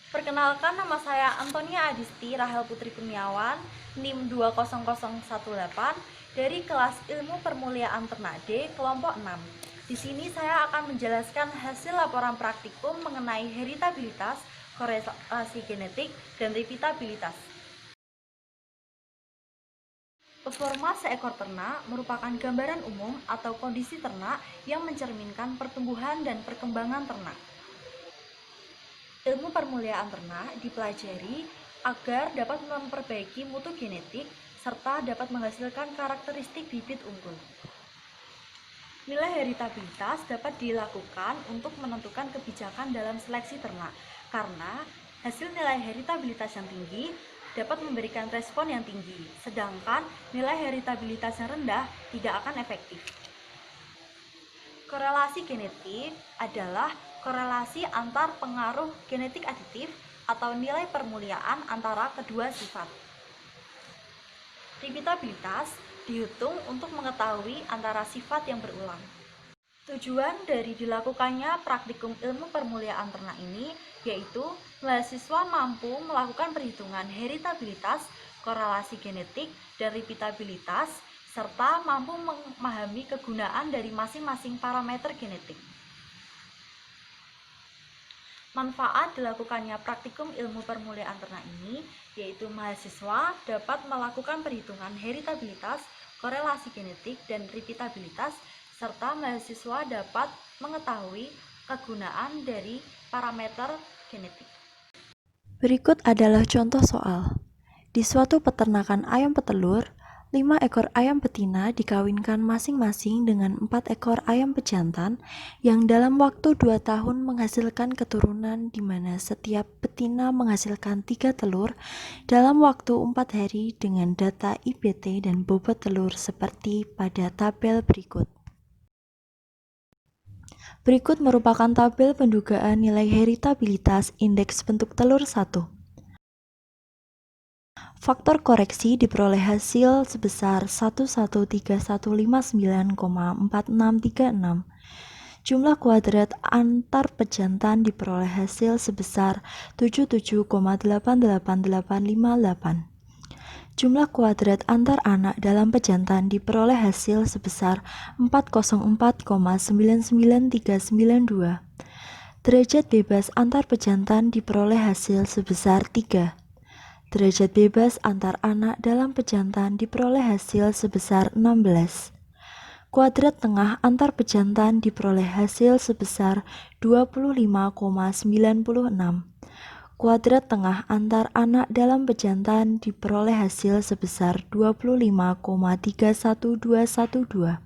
Perkenalkan, nama saya Antonia Adisti Rahel Putri Kurniawan, NIM 20018 dari kelas Ilmu Permuliaan Ternak D, kelompok 6. Di sini saya akan menjelaskan hasil laporan praktikum mengenai heritabilitas, korelasi genetik, dan repeatabilitas. Performa seekor ternak merupakan gambaran umum atau kondisi ternak yang mencerminkan pertumbuhan dan perkembangan ternak. Ilmu permuliaan ternak dipelajari agar dapat memperbaiki mutu genetik serta dapat menghasilkan karakteristik bibit unggul. Nilai heritabilitas dapat dilakukan untuk menentukan kebijakan dalam seleksi ternak, karena hasil nilai heritabilitas yang tinggi dapat memberikan respon yang tinggi, sedangkan nilai heritabilitas yang rendah tidak akan efektif. Korelasi genetik adalah korelasi antar pengaruh genetik aditif atau nilai permuliaan antara kedua sifat. Repeatabilitas dihitung untuk mengetahui antara sifat yang berulang. Tujuan dari dilakukannya praktikum ilmu permuliaan ternak ini yaitu mahasiswa mampu melakukan perhitungan heritabilitas, korelasi genetik, dan repeatabilitas, serta mampu memahami kegunaan dari masing-masing parameter genetik. Manfaat dilakukannya praktikum ilmu permuliaan ternak ini yaitu mahasiswa dapat melakukan perhitungan heritabilitas, korelasi genetik, dan repeatabilitas, serta mahasiswa dapat mengetahui kegunaan dari parameter genetik. Berikut adalah contoh soal. Di suatu peternakan ayam petelur, 5 ekor ayam betina dikawinkan masing-masing dengan 4 ekor ayam pejantan yang dalam waktu 2 tahun menghasilkan keturunan di mana setiap betina menghasilkan 3 telur dalam waktu 4 hari dengan data IPT dan bobot telur seperti pada tabel berikut. Berikut merupakan tabel pendugaan nilai heritabilitas indeks bentuk telur 1. Faktor koreksi diperoleh hasil sebesar 113159,4636. Jumlah kuadrat antar pejantan diperoleh hasil sebesar 77,888858. Jumlah kuadrat antar anak dalam pejantan diperoleh hasil sebesar 404,999392. Derajat bebas antar pejantan diperoleh hasil sebesar 3. Derajat bebas antar anak dalam pejantan diperoleh hasil sebesar 16. Kuadrat tengah antar pejantan diperoleh hasil sebesar 25,96. Kuadrat tengah antar anak dalam pejantan diperoleh hasil sebesar 25,31212.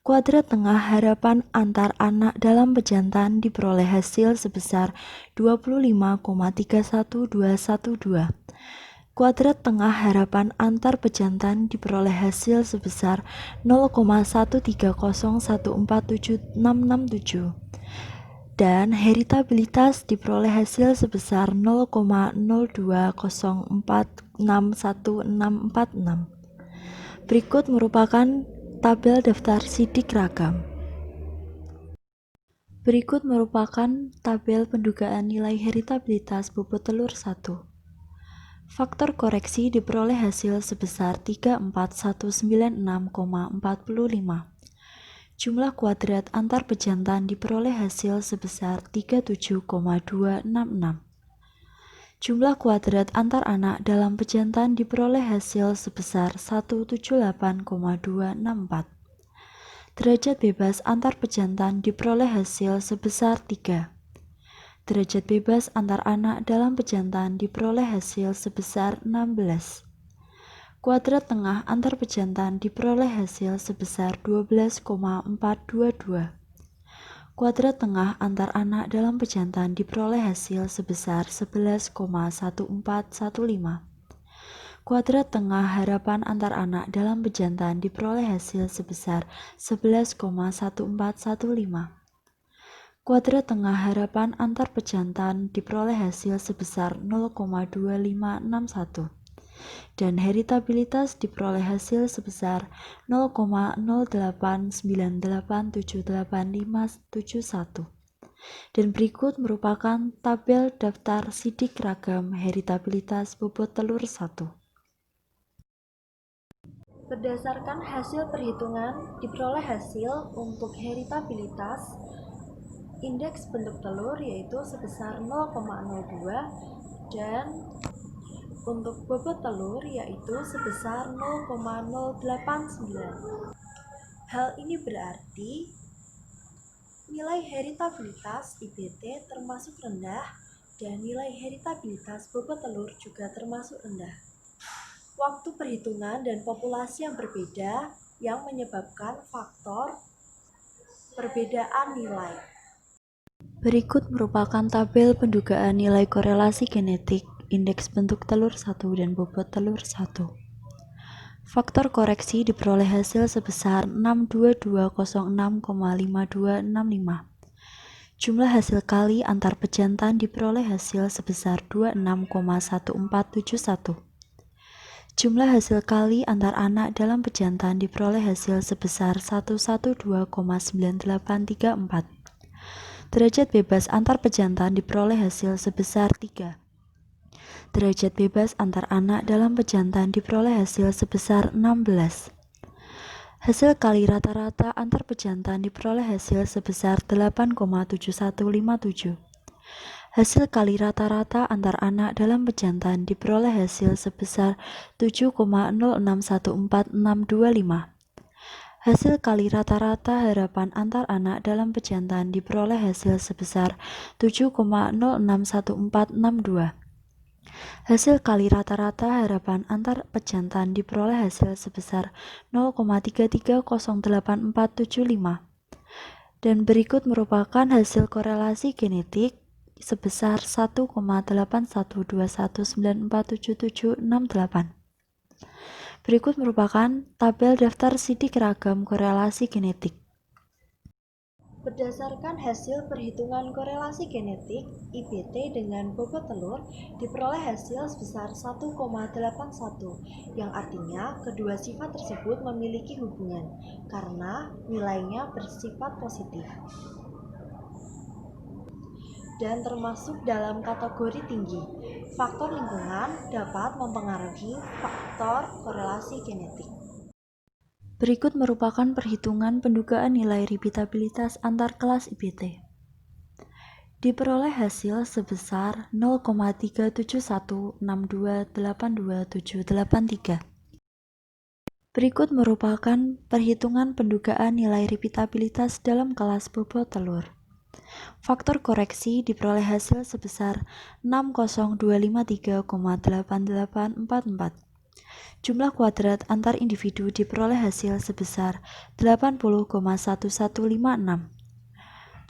Kuadrat tengah harapan antar anak dalam pejantan diperoleh hasil sebesar 25,31212. Kuadrat tengah harapan antar pejantan diperoleh hasil sebesar 0,130147667. Dan heritabilitas diperoleh hasil sebesar 0,02046146. Berikut merupakan tabel daftar sidik ragam. Berikut merupakan tabel pendugaan nilai heritabilitas bobot telur 1. Faktor koreksi diperoleh hasil sebesar 34196,45. Jumlah kuadrat antar pejantan diperoleh hasil sebesar 37,266. Jumlah kuadrat antar anak dalam pejantan diperoleh hasil sebesar 178,264. Derajat bebas antar pejantan diperoleh hasil sebesar 3. Derajat bebas antar anak dalam pejantan diperoleh hasil sebesar 16. Kuadrat tengah antar pejantan diperoleh hasil sebesar 12,422. Kuadrat tengah antar anak dalam pejantan diperoleh hasil sebesar 11,1415. Kuadrat tengah harapan antar anak dalam pejantan diperoleh hasil sebesar 11,1415. Kuadrat tengah harapan antar pejantan diperoleh hasil sebesar 0,2561. Dan heritabilitas diperoleh hasil sebesar 0,089878571. Dan berikut merupakan tabel daftar sidik ragam heritabilitas bobot telur 1. Berdasarkan hasil perhitungan, diperoleh hasil untuk heritabilitas indeks bentuk telur yaitu sebesar 0,02 dan untuk bobot telur yaitu sebesar 0,089. Hal ini berarti nilai heritabilitas IBT termasuk rendah dan nilai heritabilitas bobot telur juga termasuk rendah. Waktu perhitungan dan populasi yang berbeda yang menyebabkan faktor perbedaan nilai. Berikut merupakan tabel pendugaan nilai korelasi genetik indeks bentuk telur 1 dan bobot telur 1. Faktor koreksi diperoleh hasil sebesar 62206,5265. Jumlah hasil kali antar pejantan diperoleh hasil sebesar 26,1471. Jumlah hasil kali antar anak dalam pejantan diperoleh hasil sebesar 112,9834. Derajat bebas antar pejantan diperoleh hasil sebesar 3. Derajat bebas antar anak dalam pejantan diperoleh hasil sebesar 16. Hasil kali rata-rata antar pejantan diperoleh hasil sebesar 8,7157. Hasil kali rata-rata antar anak dalam pejantan diperoleh hasil sebesar 7,061465. Hasil kali rata-rata harapan antar anak dalam pejantan diperoleh hasil sebesar 7,061462. Hasil kali rata-rata harapan antar pejantan diperoleh hasil sebesar 0,330845. Dan berikut merupakan hasil korelasi genetik sebesar 1,8121947768. Berikut merupakan tabel daftar sidik ragam korelasi genetik. Berdasarkan hasil perhitungan korelasi genetik IBT dengan bobot telur, diperoleh hasil sebesar 1,81, yang artinya kedua sifat tersebut memiliki hubungan karena nilainya bersifat positif dan termasuk dalam kategori tinggi. Faktor lingkungan dapat mempengaruhi faktor korelasi genetik. Berikut merupakan perhitungan pendugaan nilai repeatabilitas antar kelas IBT. Diperoleh hasil sebesar 0,37162827783. Berikut merupakan perhitungan pendugaan nilai repeatabilitas dalam kelas bobot telur. Faktor koreksi diperoleh hasil sebesar 60253,8844. Jumlah kuadrat antar individu diperoleh hasil sebesar 80,1156.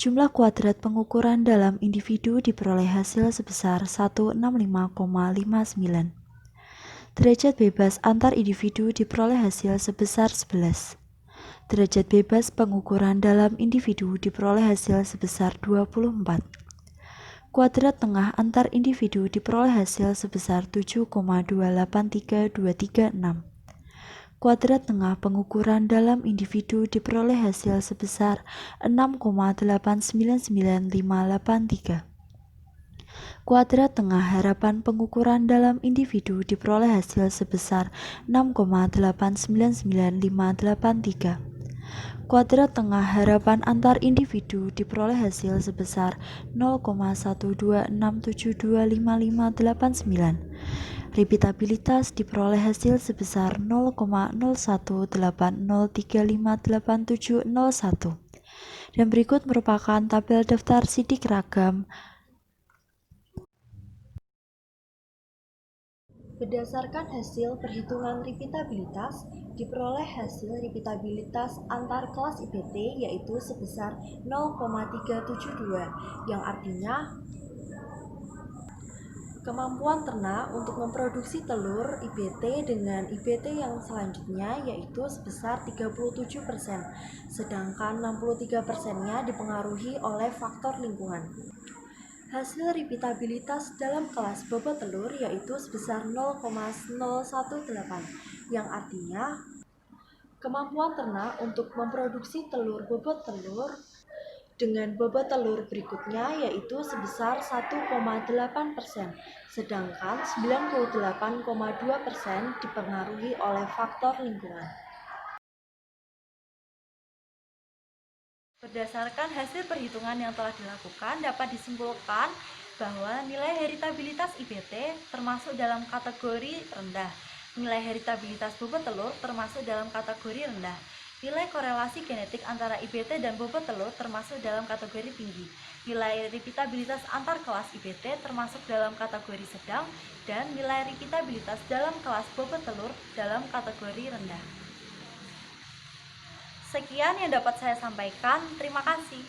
Jumlah kuadrat pengukuran dalam individu diperoleh hasil sebesar 165,59. Derajat bebas antar individu diperoleh hasil sebesar 11. Derajat bebas pengukuran dalam individu diperoleh hasil sebesar 24. Kuadrat tengah antar individu diperoleh hasil sebesar 7,283236. Kuadrat tengah pengukuran dalam individu diperoleh hasil sebesar 6,899583. Kuadrat tengah harapan pengukuran dalam individu diperoleh hasil sebesar 6,899583. Kuadrat tengah harapan antar individu diperoleh hasil sebesar 0,126725589. Repeatabilitas diperoleh hasil sebesar 0,0180358701. Dan berikut merupakan tabel daftar sidik ragam. Berdasarkan hasil perhitungan repeatabilitas, diperoleh hasil repeatabilitas antar kelas IBT yaitu sebesar 0,372, yang artinya kemampuan ternak untuk memproduksi telur IBT dengan IBT yang selanjutnya yaitu sebesar 37%, sedangkan 63%-nya dipengaruhi oleh faktor lingkungan. Hasil repeatabilitas dalam kelas bobot telur yaitu sebesar 0,018, yang artinya kemampuan ternak untuk memproduksi telur bobot telur dengan bobot telur berikutnya yaitu sebesar 1,8%, sedangkan 98,2% dipengaruhi oleh faktor lingkungan. Berdasarkan hasil perhitungan yang telah dilakukan, dapat disimpulkan bahwa nilai heritabilitas IBT termasuk dalam kategori rendah. Nilai heritabilitas bobot telur termasuk dalam kategori rendah. Nilai korelasi genetik antara IBT dan bobot telur termasuk dalam kategori tinggi. Nilai repeatabilitas antar kelas IBT termasuk dalam kategori sedang, dan nilai repeatabilitas dalam kelas bobot telur dalam kategori rendah. Sekian yang dapat saya sampaikan. Terima kasih.